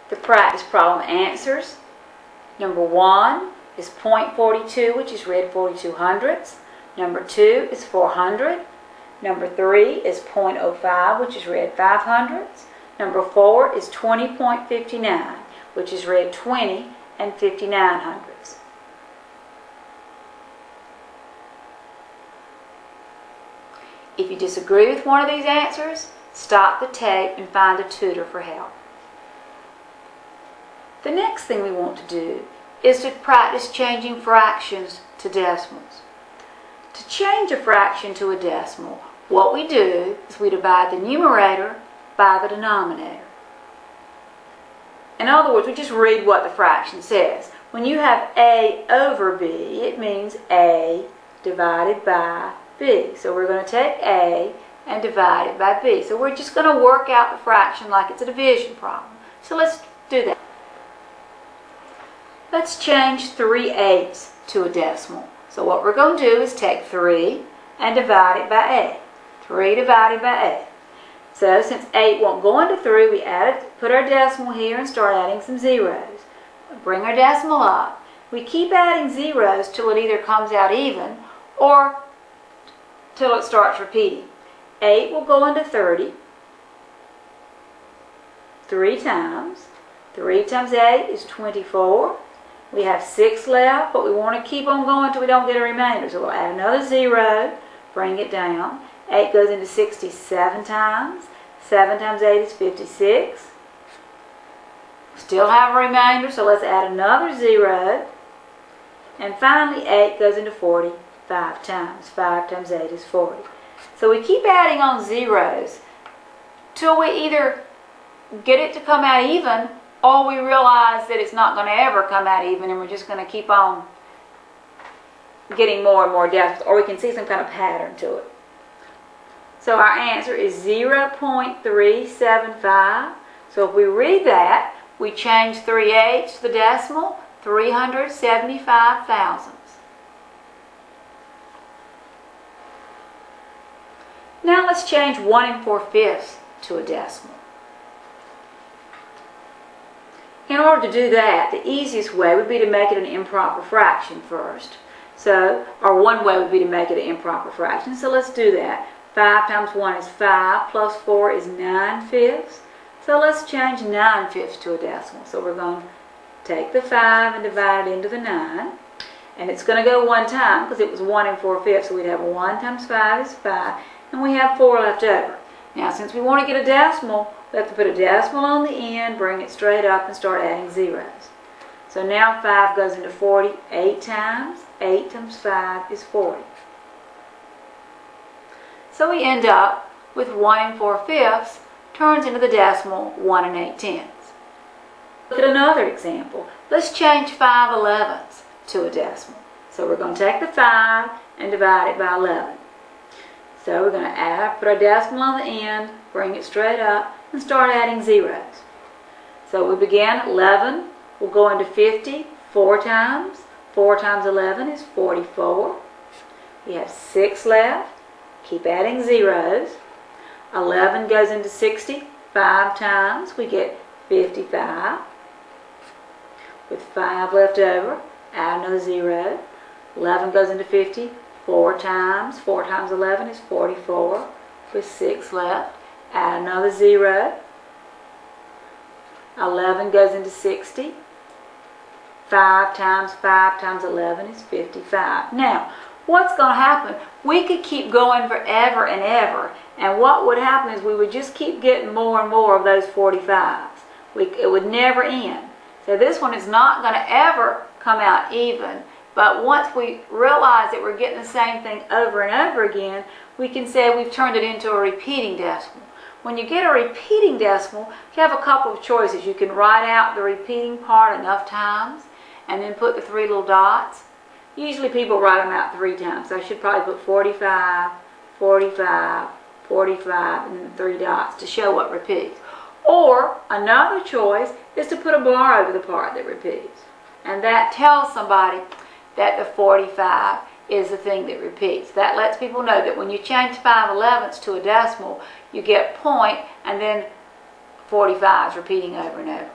the practice problem answers. Number 1 is 0.42, which is read 42 hundredths. Number 2 is 400. Number 3 is 0.05, which is read 5 hundredths. Number 4 is 20.59, which is read 20 and 59 hundredths. If you disagree with one of these answers, stop the tape and find a tutor for help. The next thing we want to do is to practice changing fractions to decimals. To change a fraction to a decimal, what we do is we divide the numerator by the denominator. In other words, we just read what the fraction says. When you have A over B, it means A divided by B. So we're going to take A and divide it by B. So we're just going to work out the fraction like it's a division problem. So let's do that. Let's change 3/8 to a decimal. So what we're going to do is take 3 and divide it by A. 3 divided by A. So since 8 won't go into 3, we put our decimal here and start adding some zeros. Bring our decimal up. We keep adding zeros till it either comes out even or till it starts repeating. 8 will go into 30 3 times. 3 times 8 is 24. We have 6 left, but we want to keep on going until we don't get a remainder. So we'll add another 0, bring it down. 8 goes into 67 times. 7 times 8 is 56. Still have a remainder, so let's add another 0. And finally, 8 goes into 40 5 times. 5 times 8 is 40. So we keep adding on zeros till we either get it to come out even or we realize that it's not going to ever come out even and we're just going to keep on getting more and more decimals, or we can see some kind of pattern to it. So our answer is 0.375. So if we read that, we change 3/8 to the decimal, 375 thousandths. Now let's change 1 4/5 to a decimal. In order to do that, the easiest way would be to make it an improper fraction first. So, or one way would be to make it an improper fraction. So let's do that. 5 times 1 is 5, plus 4 is 9/5. So let's change 9/5 to a decimal. So we're going to take the 5 and divide it into the 9. And it's going to go one time because it was 1 4/5. So we'd have 1 times 5 is 5. And we have 4 left over. Now since we want to get a decimal, we have to put a decimal on the end, bring it straight up, and start adding zeros. So now 5 goes into 40 8 times. 8 times 5 is 40. So we end up with 1 4/5 turns into the decimal 1 8/10. Look at another example. Let's change 5/11 to a decimal. So we're going to take the 5 and divide it by 11. So we're going to put our decimal on the end, bring it straight up, and start adding zeros. So we begin 11 will go into 50 4 times. 4 times 11 is 44. We have 6 left. Keep adding zeros. 11 goes into 60 5 times. We get 55. With 5 left over, add another 0. 11 goes into 50 4 times. 4 times 11 is 44. With 6 left, add another 0. 11 goes into 60. 5 times 11 is 55. Now, what's going to happen? We could keep going forever and ever, and what would happen is we would just keep getting more and more of those 45s. It would never end. So this one is not going to ever come out even, but once we realize that we're getting the same thing over and over again, we can say we've turned it into a repeating decimal. When you get a repeating decimal, you have a couple of choices. You can write out the repeating part enough times and then put the 3 little dots. Usually people write them out 3 times. So I should probably put 45, 45, 45, and then 3 dots to show what repeats. Or another choice is to put a bar over the part that repeats. And that tells somebody that the 45 is the thing that repeats. That lets people know that when you change 5/11 to a decimal, you get point and then 45 is repeating over and over.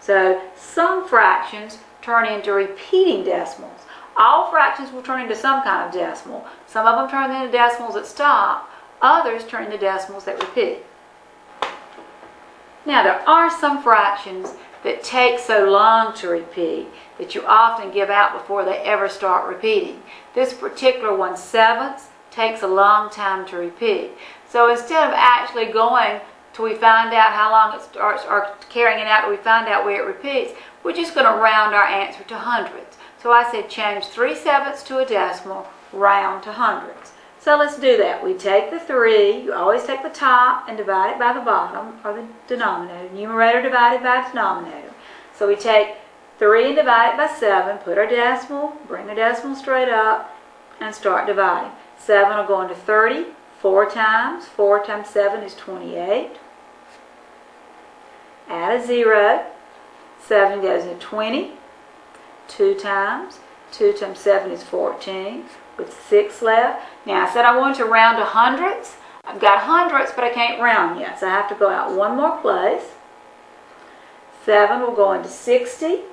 So some fractions turn into repeating decimals. All fractions will turn into some kind of decimal. Some of them turn into decimals that stop. Others turn into decimals that repeat. Now, there are some fractions that take so long to repeat that you often give out before they ever start repeating. This particular one, sevenths, takes a long time to repeat. So instead of actually going till we find out how long it starts, or carrying it out till we find out where it repeats, we're just going to round our answer to hundreds. So I said change 3/7 to a decimal, round to hundreds. So let's do that. We take the 3, you always take the top and divide it by the bottom, or the denominator. Numerator divided by denominator. So we take 3 and divide it by 7, put our decimal, bring the decimal straight up, and start dividing. 7 will go into 30, 4 times 7 is 28. Add a 0, 7 goes into 20. 2 times 7 is 14, with 6 left. Now I said I wanted to round to hundreds. I've got hundreds, but I can't round yet, so I have to go out one more place. 7 will go into 60.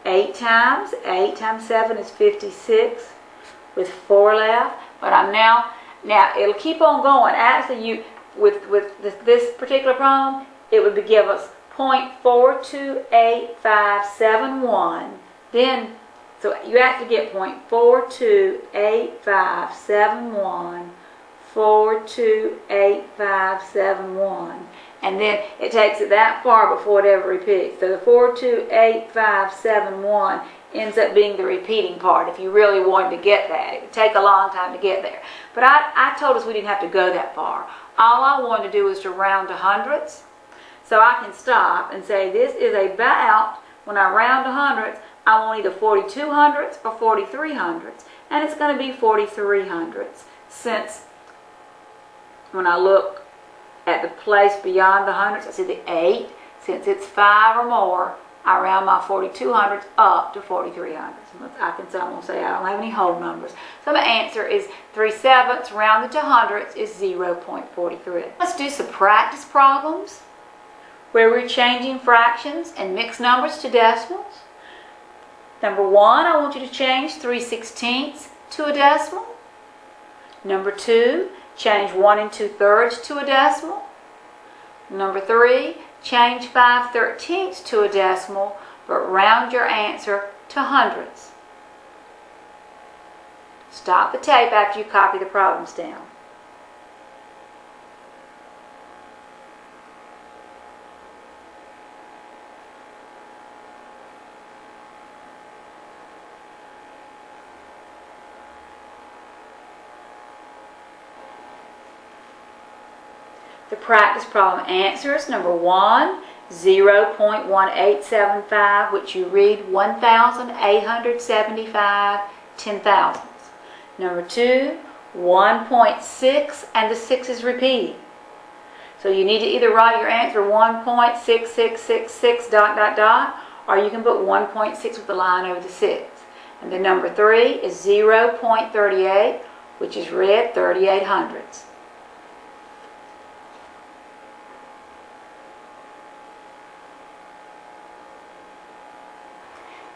8 times 7 is 56, with 4 left. But I'm now it'll keep on going. Actually, with this particular problem, it would give us 0.428571. Then, so you actually get 0.428571, 4288571. And then it takes it that far before it ever repeats. So the 4288571 ends up being the repeating part if you really wanted to get that. It would take a long time to get there. But I told us we didn't have to go that far. All I wanted to do was to round to hundreds. So I can stop and say this is about, when I round to hundreds, I want either 42 hundredths or 43 hundredths. And it's going to be 43 hundredths, since when I look at the place beyond the hundreds, I see the 8. Since it's 5 or more, I round my 42 hundredths up to 43 hundredths. I'm going to say I don't have any whole numbers. So my answer is 3/7 rounded to hundredths is 0.43. Let's do some practice problems where we're changing fractions and mixed numbers to decimals. Number 1, I want you to change 3/16 to a decimal. Number 2, change 1 2/3 to a decimal. Number 3, change 5/13 to a decimal, but round your answer to hundredths. Stop the tape after you copy the problems down. The practice problem answers: number 1, 0.1875, which you read 1,875 10,000s. Number 2, 1.6, and the 6 is repeating. So you need to either write your answer 1.6666 ... or you can put 1.6 with the line over the 6. And then number 3 is 0.38, which is read 38 hundredths.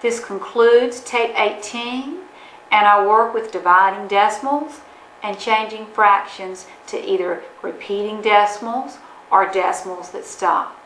This concludes tape 18 and our work with dividing decimals and changing fractions to either repeating decimals or decimals that stop.